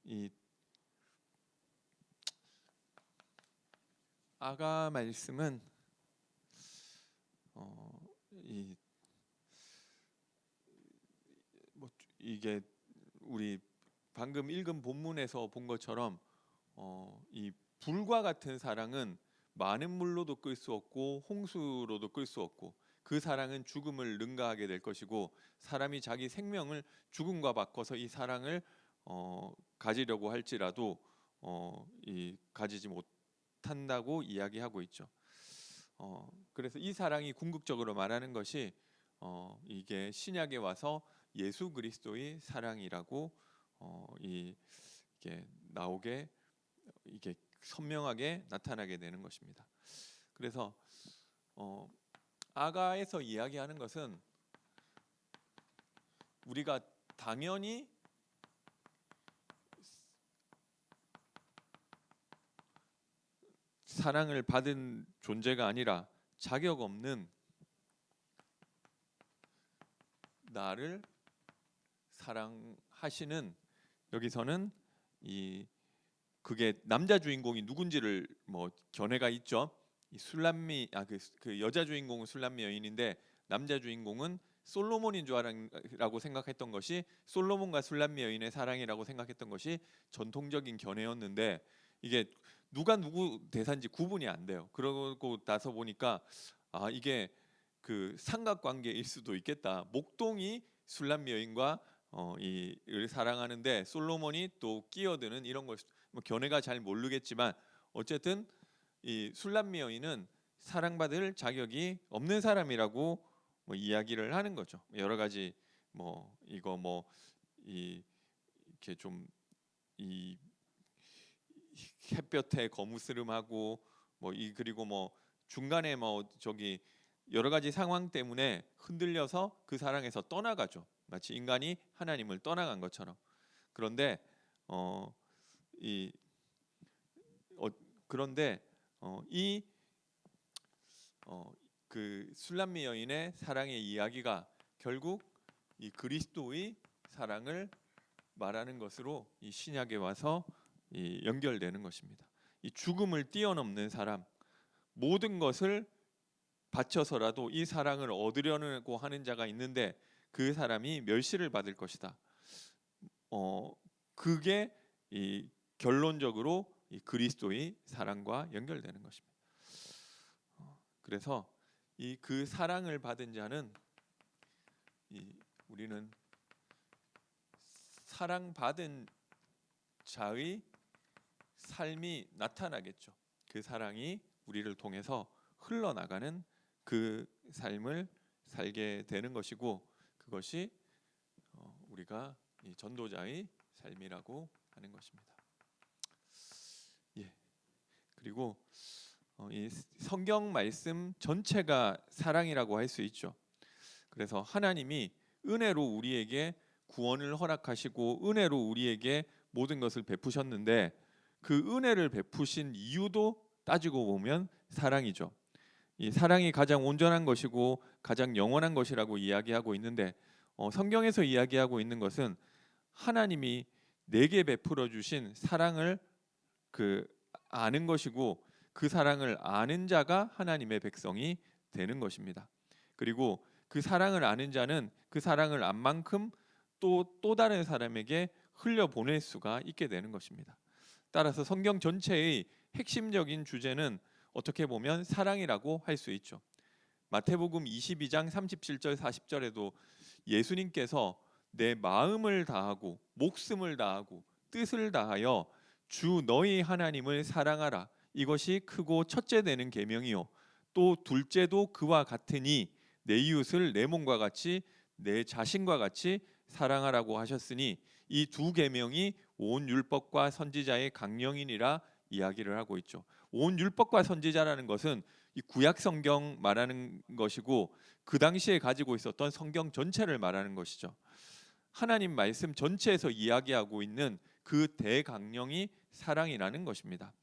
이 아가 말씀은 이 뭐 이게 우리 방금 읽은 본문에서 본 것처럼 이 불과 같은 사랑은 많은 물로도 끌 수 없고 홍수로도 끌 수 없고, 그 사랑은 죽음을 능가하게 될 것이고, 사람이 자기 생명을 죽음과 바꿔서 이 사랑을 가지려고 할지라도 이 가지지 못한다고 이야기하고 있죠. 그래서 이 사랑이 궁극적으로 말하는 것이 이게 신약에 와서 예수 그리스도의 사랑이라고 이게 나오게, 이게 선명하게 나타나게 되는 것입니다. 그래서 아가에서 이야기하는 것은 우리가 당연히 사랑을 받은 존재가 아니라 자격 없는 나를 사랑하시는, 여기서는 이 그게 남자 주인공이 누군지를 뭐 견해가 있죠. 이 술람미 그 여자 주인공은 술람미 여인인데 남자 주인공은 솔로몬인 줄 알라고 생각했던 것이, 솔로몬과 술람미 여인의 사랑이라고 생각했던 것이 전통적인 견해였는데, 이게 누가 누구 대사인지 구분이 안 돼요. 그러고 나서 보니까 이게 그 삼각관계일 수도 있겠다. 목동이 술람미 여인과 이를 사랑하는데 솔로몬이 또 끼어드는 이런 걸, 뭐 견해가 잘 모르겠지만 어쨌든 이 술람미 여인은 사랑받을 자격이 없는 사람이라고 뭐 이야기를 하는 거죠. 여러 가지 뭐 이거 뭐 이렇게 좀 이 햇볕에 거무스름하고 뭐 그리고 뭐 중간에 뭐 저기 여러 가지 상황 때문에 흔들려서 그 사랑에서 떠나가죠. 마치 인간이 하나님을 떠나간 것처럼. 그런데 이 어, 그런데 이 그 술람미 여인의 사랑의 이야기가 결국 이 그리스도의 사랑을 말하는 것으로 이 신약에 와서 이 연결되는 것입니다. 이 죽음을 뛰어넘는 사람, 모든 것을 바쳐서라도 이 사랑을 얻으려고 하는 자가 있는데 그 사람이 멸시를 받을 것이다. 그게 이 결론적으로 이 그리스도의 사랑과 연결되는 것입니다. 그래서 이 그 사랑을 받은 자는 우리는 사랑받은 자의 삶이 나타나겠죠. 그 사랑이 우리를 통해서 흘러나가는 그 삶을 살게 되는 것이고, 그것이 우리가 이 전도자의 삶이라고 하는 것입니다. 예. 그리고 이 성경 말씀 전체가 사랑이라고 할 수 있죠. 그래서 하나님이 은혜로 우리에게 구원을 허락하시고 은혜로 우리에게 모든 것을 베푸셨는데, 그 은혜를 베푸신 이유도 따지고 보면 사랑이죠. 이 사랑이 가장 온전한 것이고 가장 영원한 것이라고 이야기하고 있는데, 성경에서 이야기하고 있는 것은 하나님이 내게 베풀어 주신 사랑을 그 아는 것이고, 그 사랑을 아는 자가 하나님의 백성이 되는 것입니다. 그리고 그 사랑을 아는 자는 그 사랑을 안 만큼 또 다른 사람에게 흘려 보낼 수가 있게 되는 것입니다. 따라서 성경 전체의 핵심적인 주제는 어떻게 보면 사랑이라고 할 수 있죠. 마태복음 22장 37절 40절에도 예수님께서 내 마음을 다하고 목숨을 다하고 뜻을 다하여 주 너희 하나님을 사랑하라, 이것이 크고 첫째 되는 계명이요 또 둘째도 그와 같으니 내 이웃을 내 몸과 같이 내 자신과 같이 사랑하라고 하셨으니, 이 두 계명이 온 율법과 선지자의 강령이니라 이야기를 하고 있죠. 온 율법과 선지자라는 것은 이 구약 성경 말하는 것이고, 그 당시에 가지고 있었던 성경 전체를 말하는 것이죠. 하나님 말씀 전체에서 이야기하고 있는 그 대강령이 사랑이라는 것입니다.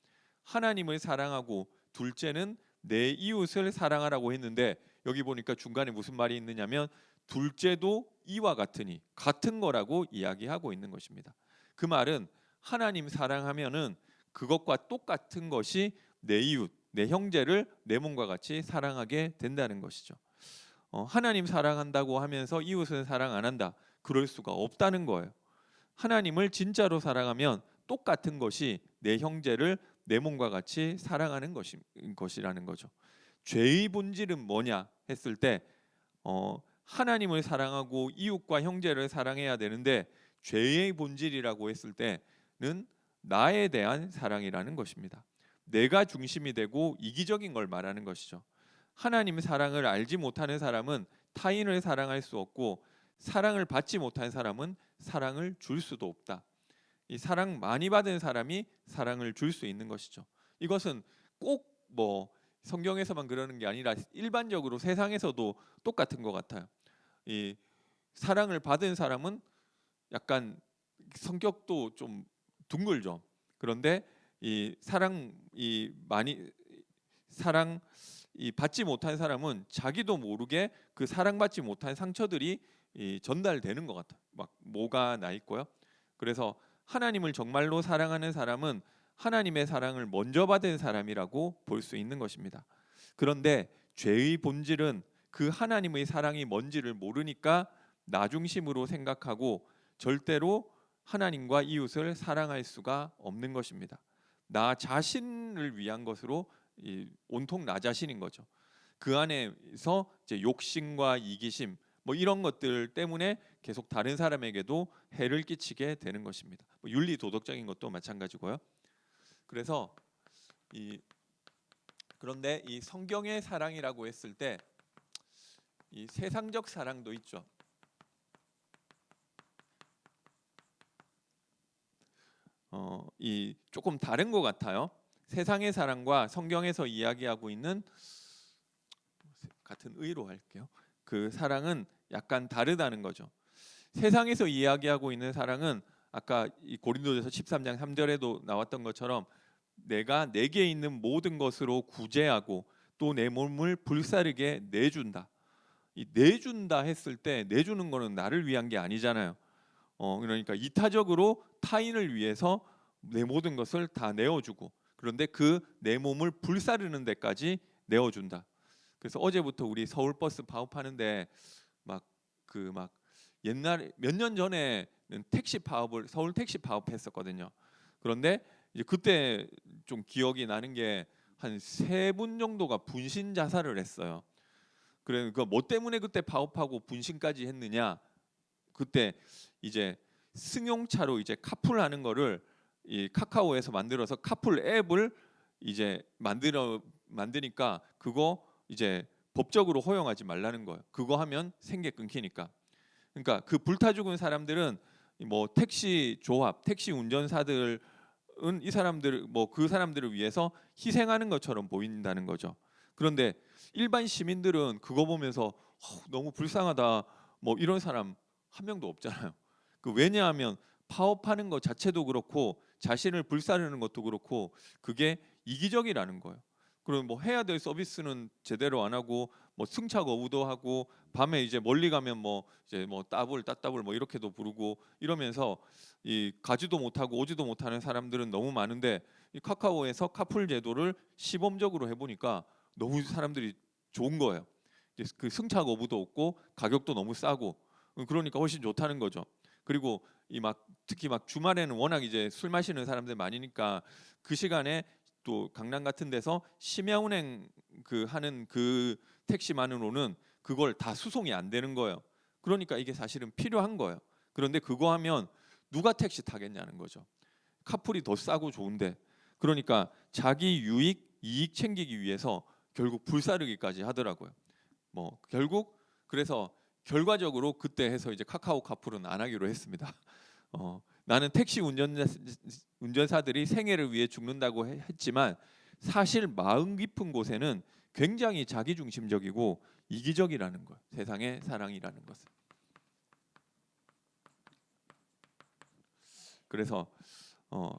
하나님을 사랑하고 둘째는 내 이웃을 사랑하라고 했는데, 여기 보니까 중간에 무슨 말이 있느냐면 둘째도 이와 같으니, 같은 거라고 이야기하고 있는 것입니다. 그 말은 하나님 사랑하면은 그것과 똑같은 것이 내 이웃, 내 형제를 내 몸과 같이 사랑하게 된다는 것이죠. 하나님 사랑한다고 하면서 이웃을 사랑 안 한다. 그럴 수가 없다는 거예요. 하나님을 진짜로 사랑하면 똑같은 것이 내 형제를 내 몸과 같이 사랑하는 것이라는 거죠. 죄의 본질은 뭐냐 했을 때 하나님을 사랑하고 이웃과 형제를 사랑해야 되는데 죄의 본질이라고 했을 때는 나에 대한 사랑이라는 것입니다. 내가 중심이 되고 이기적인 걸 말하는 것이죠. 하나님의 사랑을 알지 못하는 사람은 타인을 사랑할 수 없고 사랑을 받지 못한 사람은 사랑을 줄 수도 없다. 이 사랑 많이 받은 사람이 사랑을 줄 수 있는 것이죠. 이것은 꼭 뭐 성경에서만 그러는 게 아니라 일반적으로 세상에서도 똑같은 것 같아요. 이 사랑을 받은 사람은 약간 성격도 좀 둥글죠. 그런데 이 사랑 이 받지 못한 사람은 자기도 모르게 그 사랑받지 못한 상처들이 전달되는 것 같아요. 막 뭐가 나 있고요. 그래서 하나님을 정말로 사랑하는 사람은 하나님의 사랑을 먼저 받은 사람이라고 볼 수 있는 것입니다. 그런데 죄의 본질은 그 하나님의 사랑이 뭔지를 모르니까 나 중심으로 생각하고 절대로 하나님과 이웃을 사랑할 수가 없는 것입니다. 나 자신을 위한 것으로 온통 나 자신인 거죠. 그 안에서 이제 욕심과 이기심 뭐 이런 것들 때문에 계속 다른 사람에게도 해를 끼치게 되는 것입니다. 뭐 윤리 도덕적인 것도 마찬가지고요. 그래서 그런데 이 성경의 사랑이라고 했을 때 이 세상적 사랑도 있죠. 이 조금 다른 것 같아요. 세상의 사랑과 성경에서 이야기하고 있는 같은 의로 할게요. 그 사랑은 약간 다르다는 거죠. 세상에서 이야기하고 있는 사랑은 아까 이 고린도전서 13장 3절에도 나왔던 것처럼 내가 내게 있는 모든 것으로 구제하고 또 내 몸을 불사르게 내준다. 이 내준다 했을 때 내주는 거는 나를 위한 게 아니잖아요. 그러니까 이타적으로 타인을 위해서 내 모든 것을 다 내어주고 그런데 그 내 몸을 불사르는 데까지 내어준다. 그래서 어제부터 우리 서울버스 파업하는데 막 옛날에 몇 년 전에는 서울 택시 파업했었거든요. 그런데 이제 그때 좀 기억이 나는 게 한 세 분 정도가 분신 자살을 했어요. 그러니까 뭐 때문에 그때 파업하고 분신까지 했느냐? 그때 이제 승용차로 이제 카풀하는 거를 이 카카오에서 만들어서 카풀 앱을 이제 만드니까 그거 이제 법적으로 허용하지 말라는 거예요. 그거 하면 생계 끊기니까. 그러니까 그 불타 죽은 사람들은 뭐 택시 조합, 택시 운전사들은 이 사람들 뭐 그 사람들을 위해서 희생하는 것처럼 보인다는 거죠. 그런데 일반 시민들은 그거 보면서 너무 불쌍하다 뭐 이런 사람 한 명도 없잖아요. 왜냐하면 파업하는 것 자체도 그렇고 자신을 불사르는 것도 그렇고 그게 이기적이라는 거예요. 그럼 뭐 해야 될 서비스는 제대로 안 하고 뭐 승차 거부도 하고 밤에 이제 멀리 가면 뭐 이제 뭐 따따블 뭐 이렇게도 부르고 이러면서 이 가지도 못하고 오지도 못하는 사람들은 너무 많은데 이 카카오에서 카풀 제도를 시범적으로 해보니까 너무 사람들이 좋은 거예요. 이제 그 승차 거부도 없고 가격도 너무 싸고 그러니까 훨씬 좋다는 거죠. 그리고 특히 막 주말에는 워낙 이제 술 마시는 사람들 많으니까 그 시간에 또 강남 같은 데서 심야 운행 하는 그 택시만으로는 그걸 다 수송이 안 되는 거예요. 그러니까 이게 사실은 필요한 거예요. 그런데 그거 하면 누가 택시 타겠냐는 거죠. 카풀이 더 싸고 좋은데 그러니까 자기 이익 챙기기 위해서 결국 불사르기까지 하더라고요. 뭐 결국 그래서 결과적으로 그때 해서 이제 카카오 카풀은 안 하기로 했습니다. 나는 택시 운전사들이 생애를 위해 죽는다고 했지만 사실 마음 깊은 곳에는 굉장히 자기중심적이고 이기적이라는 거예요. 세상의 사랑이라는 것은. 그래서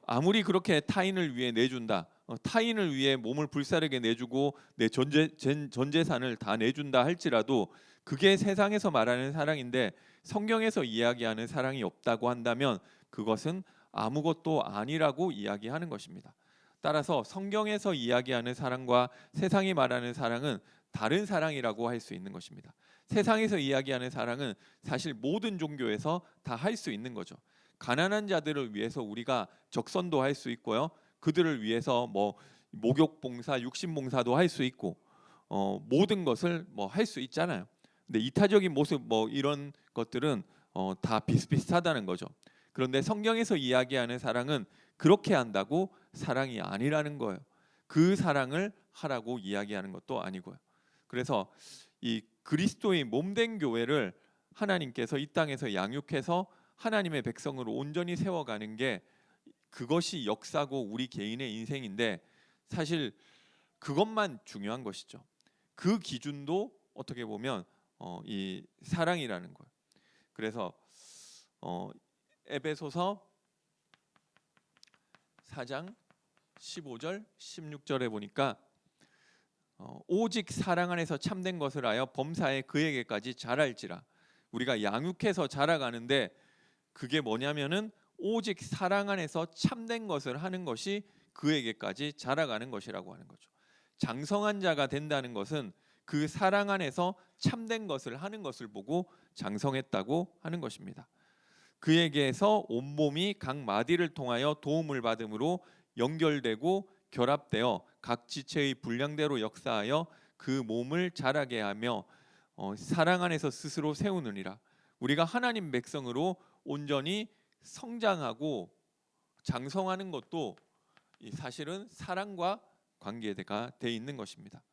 아무리 그렇게 타인을 위해 내준다, 타인을 위해 몸을 불사르게 내주고 내 전 재산을 다 내준다 할지라도 그게 세상에서 말하는 사랑인데 성경에서 이야기하는 사랑이 없다고 한다면 그것은 아무것도 아니라고 이야기하는 것입니다. 따라서 성경에서 이야기하는 사랑과 세상이 말하는 사랑은 다른 사랑이라고 할 수 있는 것입니다. 세상에서 이야기하는 사랑은 사실 모든 종교에서 다 할 수 있는 거죠. 가난한 자들을 위해서 우리가 적선도 할 수 있고요. 그들을 위해서 뭐 목욕 봉사, 육신 봉사도 할 수 있고 모든 것을 뭐 할 수 있잖아요. 근데 이타적인 모습 뭐 이런 것들은 다 비슷비슷하다는 거죠. 그런데 성경에서 이야기하는 사랑은 그렇게 한다고 사랑이 아니라는 거예요. 그 사랑을 하라고 이야기하는 것도 아니고요. 그래서 이 그리스도의 몸된 교회를 하나님께서 이 땅에서 양육해서 하나님의 백성으로 온전히 세워가는 게 그것이 역사고 우리 개인의 인생인데 사실 그것만 중요한 것이죠. 그 기준도 어떻게 보면 이 사랑이라는 거예요. 그래서 에베소서 4장 15절 16절에 보니까 오직 사랑 안에서 참된 것을 하여 범사에 그에게까지 자랄지라. 우리가 양육해서 자라가는데 그게 뭐냐면은 오직 사랑 안에서 참된 것을 하는 것이 그에게까지 자라가는 것이라고 하는 거죠. 장성한 자가 된다는 것은 그 사랑 안에서 참된 것을 하는 것을 보고 장성했다고 하는 것입니다. 그에게서 온몸이 각 마디를 통하여 도움을 받음으로 연결되고 결합되어 각 지체의 분량대로 역사하여 그 몸을 자라게 하며 사랑 안에서 스스로 세우느니라. 우리가 하나님 백성으로 온전히 성장하고 장성하는 것도 사실은 사랑과 관계가 돼 있는 것입니다.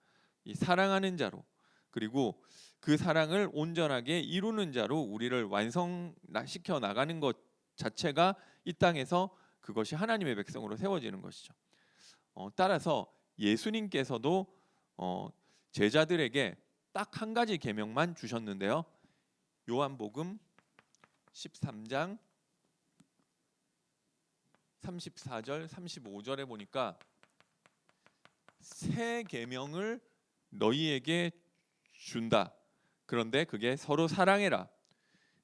이 사랑하는 자로 그리고 그 사랑을 온전하게 이루는 자로 우리를 완성시켜 나가는 것 자체가 이 땅에서 그것이 하나님의 백성으로 세워지는 것이죠. 따라서 예수님께서도 제자들에게 딱 한 가지 계명만 주셨는데요. 요한복음 13장 34절 35절에 보니까 새 계명을 너희에게 준다. 그런데 그게 서로 사랑해라.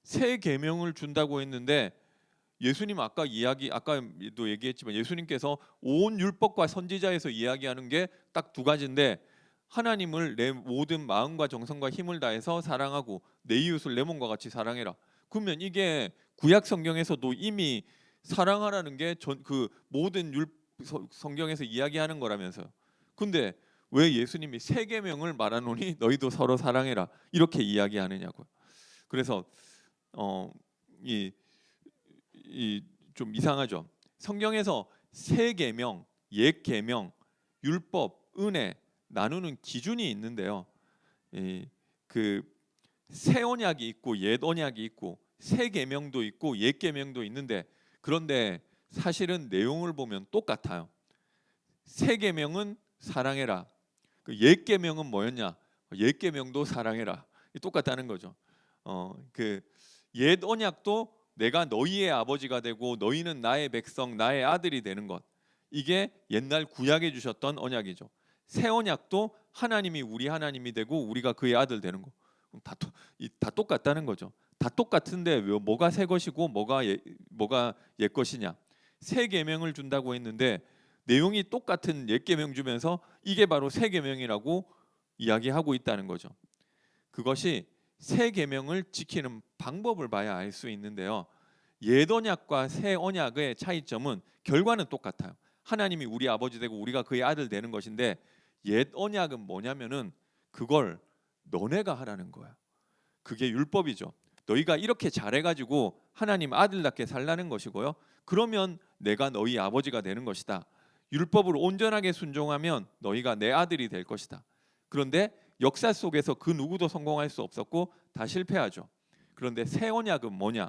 새 계명을 준다고 했는데 예수님 아까도 얘기했지만 예수님께서 온 율법과 선지자에서 이야기하는 게 딱 두 가지인데 하나님을 내 모든 마음과 정성과 힘을 다해서 사랑하고 내 이웃을 내 몸과 같이 사랑해라. 그러면 이게 구약 성경에서도 이미 사랑하라는 게 그 모든 성경에서 이야기하는 거라면서요. 근데 왜 예수님이 새 계명을 말하노니 너희도 서로 사랑해라 이렇게 이야기하느냐고요. 그래서 이 좀 이상하죠. 성경에서 새 계명, 옛 계명, 율법, 은혜 나누는 기준이 있는데요. 새 언약이 있고 옛 언약이 있고 새 계명도 있고 옛 계명도 있는데 그런데 사실은 내용을 보면 똑같아요. 새 계명은 사랑해라. 그 옛 계명은 뭐였냐? 옛 계명도 사랑해라. 똑같다는 거죠. 그 옛 언약도 내가 너희의 아버지가 되고 너희는 나의 백성, 나의 아들이 되는 것. 이게 옛날 구약에 주셨던 언약이죠. 새 언약도 하나님이 우리 하나님이 되고 우리가 그의 아들 되는 거. 다 똑같다는 거죠. 다 똑같은데 뭐가 새 것이고 뭐가 옛 것이냐? 새 계명을 준다고 했는데 내용이 똑같은 옛 계명 주면서 이게 바로 새 계명이라고 이야기하고 있다는 거죠. 그것이 새 계명을 지키는 방법을 봐야 알 수 있는데요. 옛 언약과 새 언약의 차이점은 결과는 똑같아요. 하나님이 우리 아버지 되고 우리가 그의 아들 되는 것인데 옛 언약은 뭐냐면은 그걸 너네가 하라는 거야. 그게 율법이죠. 너희가 이렇게 잘해가지고 하나님 아들답게 살라는 것이고요. 그러면 내가 너희 아버지가 되는 것이다. 율법을 온전하게 순종하면 너희가 내 아들이 될 것이다. 그런데 역사 속에서 그 누구도 성공할 수 없었고 다 실패하죠. 그런데 새 언약은 뭐냐?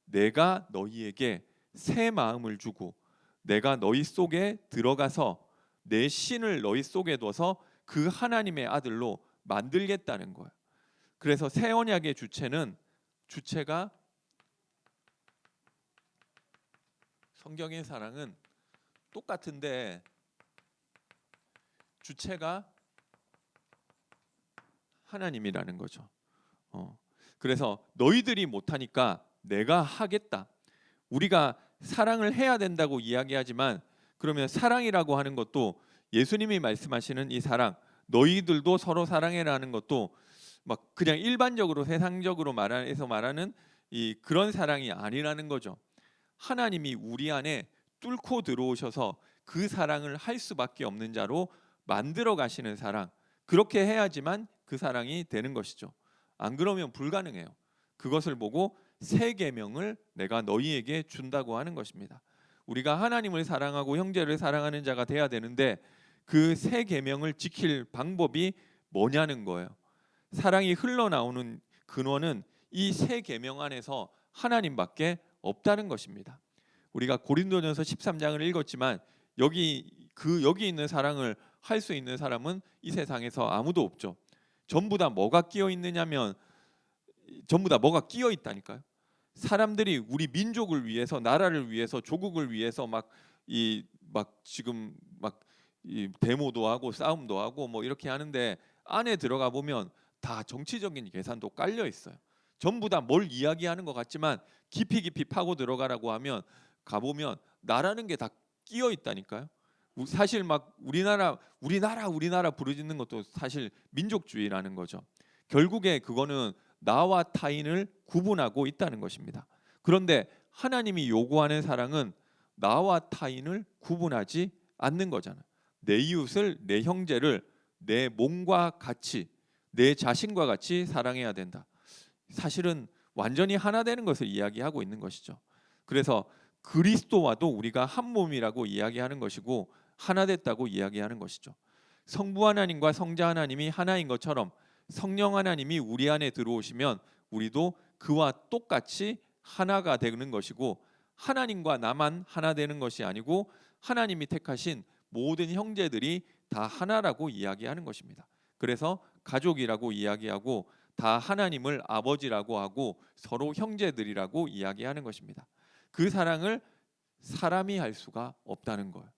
내가 너희에게 새 마음을 주고 내가 너희 속에 들어가서 내 신을 너희 속에 둬서 그 하나님의 아들로 만들겠다는 거예요. 그래서 새 언약의 주체가 성경의 사랑은 똑같은데 주체가 하나님이라는 거죠. 그래서 너희들이 못하니까 내가 하겠다. 우리가 사랑을 해야 된다고 이야기하지만 그러면 사랑이라고 하는 것도 예수님이 말씀하시는 이 사랑, 너희들도 서로 사랑해라는 것도 막 그냥 일반적으로 세상적으로 말하는 이 그런 사랑이 아니라는 거죠. 하나님이 우리 안에 뚫고 들어오셔서 그 사랑을 할 수밖에 없는 자로 만들어 가시는 사랑. 그렇게 해야지만 그 사랑이 되는 것이죠. 안 그러면 불가능해요. 그것을 보고 새 계명을 내가 너희에게 준다고 하는 것입니다. 우리가 하나님을 사랑하고 형제를 사랑하는 자가 돼야 되는데 그 새 계명을 지킬 방법이 뭐냐는 거예요. 사랑이 흘러나오는 근원은 이 새 계명 안에서 하나님밖에 없다는 것입니다. 우리가 고린도전서 13장을 읽었지만 여기 있는 사랑을 할 수 있는 사람은 이 세상에서 아무도 없죠. 전부 다 뭐가 끼어 있느냐면 전부 다 뭐가 끼어 있다니까요. 사람들이 우리 민족을 위해서, 나라를 위해서, 조국을 위해서 지금 이 데모도 하고 싸움도 하고 뭐 이렇게 하는데 안에 들어가 보면 다 정치적인 계산도 깔려 있어요. 전부 다 뭘 이야기하는 것 같지만 깊이 파고 들어가라고 하면 가보면 나라는 게 다 끼어 있다니까요. 사실 막 우리나라 부르짖는 것도 사실 민족주의라는 거죠. 결국에 그거는 나와 타인을 구분하고 있다는 것입니다. 그런데 하나님이 요구하는 사랑은 나와 타인을 구분하지 않는 거잖아요. 내 이웃을, 내 형제를 내 몸과 같이, 내 자신과 같이 사랑해야 된다. 사실은 완전히 하나 되는 것을 이야기하고 있는 것이죠. 그래서 그리스도와도 우리가 한 몸이라고 이야기하는 것이고 하나 됐다고 이야기하는 것이죠. 성부 하나님과 성자 하나님이 하나인 것처럼 성령 하나님이 우리 안에 들어오시면 우리도 그와 똑같이 하나가 되는 것이고 하나님과 나만 하나 되는 것이 아니고 하나님이 택하신 모든 형제들이 다 하나라고 이야기하는 것입니다. 그래서 가족이라고 이야기하고 다 하나님을 아버지라고 하고 서로 형제들이라고 이야기하는 것입니다. 그 사랑을 사람이 할 수가 없다는 거예요.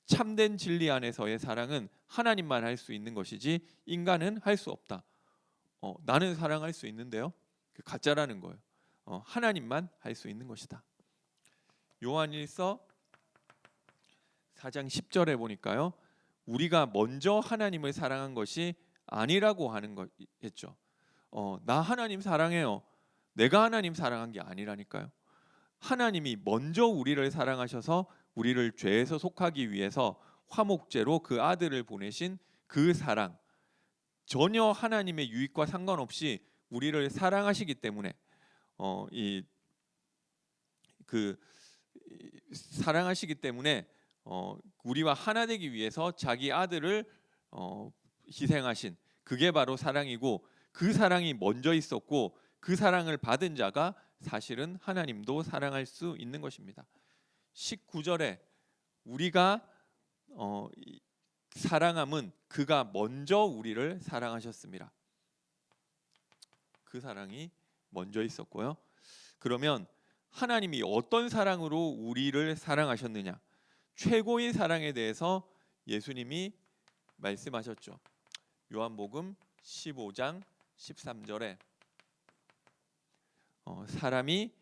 참된 진리 안에서의 사랑은 하나님만 할 수 있는 것이지 인간은 할 수 없다. 나는 사랑할 수 있는데요. 그 가짜라는 거예요. 하나님만 할 수 있는 것이다. 요한일서 4장 10절에 보니까요. 우리가 먼저 하나님을 사랑한 것이 아니라고 하는 거겠죠. 나 하나님 사랑해요. 내가 하나님 사랑한 게 아니라니까요. 하나님이 먼저 우리를 사랑하셔서 우리를 죄에서 속하기 위해서 화목제로 그 아들을 보내신 그 사랑, 전혀 하나님의 유익과 상관없이 우리를 사랑하시기 때문에 사랑하시기 때문에 우리와 하나 되기 위해서 자기 아들을 희생하신 그게 바로 사랑이고 그 사랑이 먼저 있었고 그 사랑을 받은 자가 사실은 하나님도 사랑할 수 있는 것입니다. 19절에 우리가 사랑함은 그가 먼저 우리를 사랑하셨습니다. 그 사랑이 먼저 있었고요. 그러면 하나님이 어떤 사랑으로 우리를 사랑하셨느냐? 최고의 사랑에 대해서 예수님이 말씀하셨죠. 요한복음 15장 13절에 사람이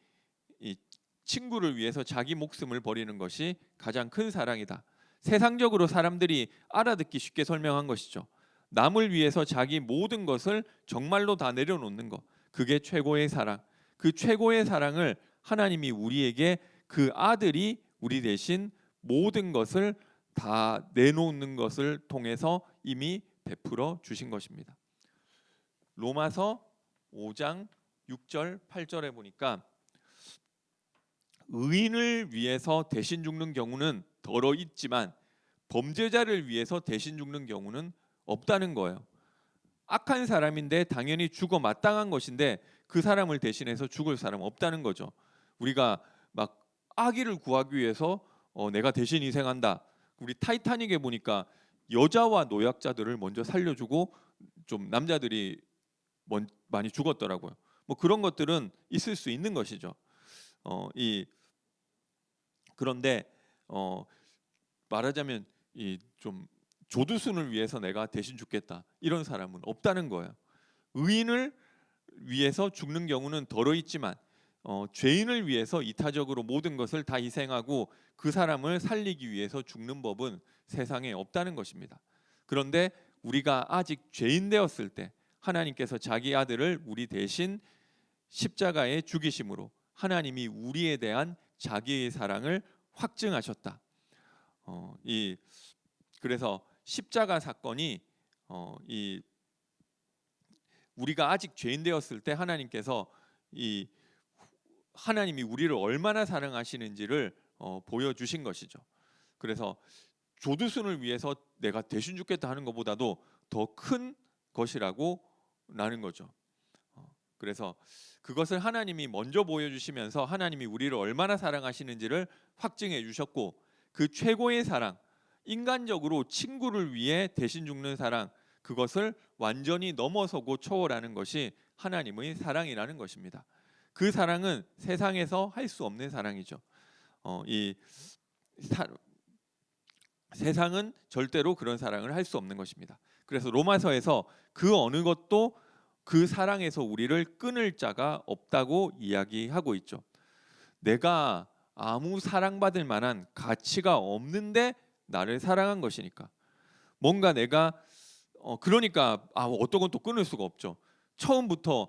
이 친구를 위해서 자기 목숨을 버리는 것이 가장 큰 사랑이다. 세상적으로 사람들이 알아듣기 쉽게 설명한 것이죠. 남을 위해서 자기 모든 것을 정말로 다 내려놓는 것. 그게 최고의 사랑. 그 최고의 사랑을 하나님이 우리에게 그 아들이 우리 대신 모든 것을 다 내놓는 것을 통해서 이미 베풀어 주신 것입니다. 로마서 5장 6절 8절에 보니까 의인을 위해서 대신 죽는 경우는 덜어 있지만 범죄자를 위해서 대신 죽는 경우는 없다는 거예요. 악한 사람인데 당연히 죽어 마땅한 것인데 그 사람을 대신해서 죽을 사람 없다는 거죠. 우리가 막 아기를 구하기 위해서 내가 대신 희생한다. 우리 타이타닉에 보니까 여자와 노약자들을 먼저 살려주고 좀 남자들이 많이 죽었더라고요. 뭐 그런 것들은 있을 수 있는 것이죠. 그런데 말하자면 이 좀 조두순을 위해서 내가 대신 죽겠다 이런 사람은 없다는 거예요. 의인을 위해서 죽는 경우는 덜어 있지만 죄인을 위해서 이타적으로 모든 것을 다 희생하고 그 사람을 살리기 위해서 죽는 법은 세상에 없다는 것입니다. 그런데 우리가 아직 죄인 되었을 때 하나님께서 자기 아들을 우리 대신 십자가에 죽이심으로 하나님이 우리에 대한 자기의 사랑을 확증하셨다. 그래서 십자가 사건이 이 우리가 아직 죄인 되었을 때 하나님이 우리를 얼마나 사랑하시는지를 보여주신 것이죠. 그래서 조두순을 위해서 내가 대신 죽겠다 하는 것보다도 더 큰 것이라고 나는 거죠. 그래서 그것을 하나님이 먼저 보여주시면서 하나님이 우리를 얼마나 사랑하시는지를 확증해 주셨고, 그 최고의 사랑, 인간적으로 친구를 위해 대신 죽는 사랑, 그것을 완전히 넘어서고 초월하는 것이 하나님의 사랑이라는 것입니다. 그 사랑은 세상에서 할 수 없는 사랑이죠. 세상은 절대로 그런 사랑을 할 수 없는 것입니다. 그래서 로마서에서 그 어느 것도 그 사랑에서 우리를 끊을 자가 없다고 이야기하고 있죠. 내가 아무 사랑받을 만한 가치가 없는데 나를 사랑한 것이니까. 뭔가 내가 그러니까 어떤 건 또 끊을 수가 없죠. 처음부터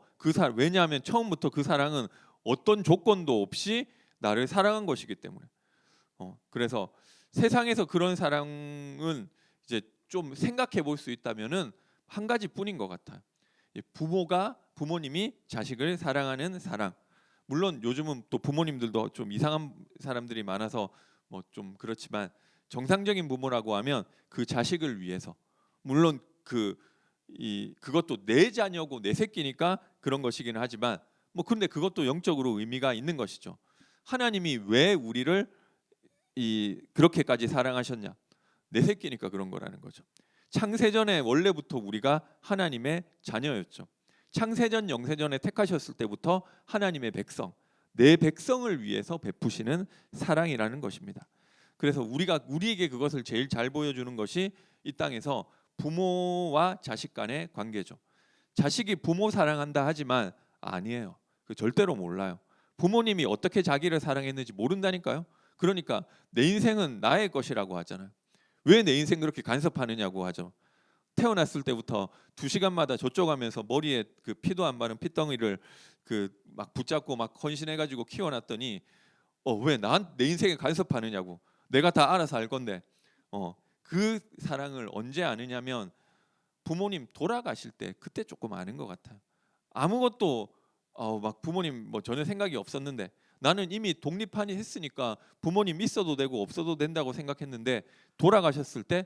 왜냐하면 처음부터 그 사랑은 어떤 조건도 없이 나를 사랑한 것이기 때문에. 그래서 세상에서 그런 사랑은 이제 좀 생각해 볼 수 있다면은 한 가지뿐인 것 같아요. 부모님이 자식을 사랑하는 사랑. 물론 요즘은 또 부모님들도 좀 이상한 사람들이 많아서 뭐 좀 그렇지만, 정상적인 부모라고 하면 그 자식을 위해서, 물론 그것도 내 자녀고 내 새끼니까 그런 것이긴 하지만 뭐 근데 그것도 영적으로 의미가 있는 것이죠. 하나님이 왜 우리를 그렇게까지 사랑하셨냐? 내 새끼니까 그런 거라는 거죠. 창세전에 원래부터 우리가 하나님의 자녀였죠. 창세전 영세전에 택하셨을 때부터 하나님의 백성, 내 백성을 위해서 베푸시는 사랑이라는 것입니다. 그래서 우리에게 그것을 제일 잘 보여주는 것이 이 땅에서 부모와 자식 간의 관계죠. 자식이 부모 사랑한다 하지만 아니에요. 그 절대로 몰라요. 부모님이 어떻게 자기를 사랑했는지 모른다니까요. 그러니까 내 인생은 나의 것이라고 하잖아요. 왜 내 인생 그렇게 간섭하느냐고 하죠. 태어났을 때부터 2시간마다 저쪽 하면서 머리에 그 피도 안 바른 핏덩이를 막 붙잡고 막 헌신해가지고 키워놨더니 왜 내 인생에 간섭하느냐고. 내가 다 알아서 할 건데. 그 사랑을 언제 아느냐면 부모님 돌아가실 때 그때 조금 아는 것 같아요. 아무것도 막 부모님 뭐 전혀 생각이 없었는데, 나는 이미 독립하니 했으니까 부모님 있어도 되고 없어도 된다고 생각했는데 돌아가셨을 때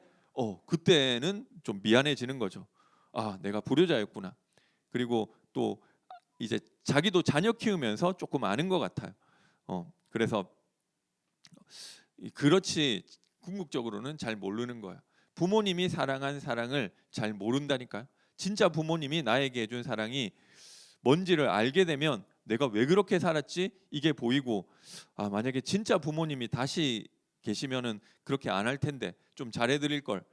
그때는 좀 미안해지는 거죠. 내가 불효자였구나. 그리고 또 이제 자기도 자녀 키우면서 조금 아는 것 같아요. 그래서 그렇지 궁극적으로는 잘 모르는 거야. 부모님이 사랑한 사랑을 잘 모른다니까요. 진짜 부모님이 나에게 해준 사랑이 뭔지를 알게 되면 내가 왜 그렇게 살았지 이게 보이고, 만약에 진짜 부모님이 다시 계시면은 그렇게 안 할 텐데 좀 잘해드릴 걸.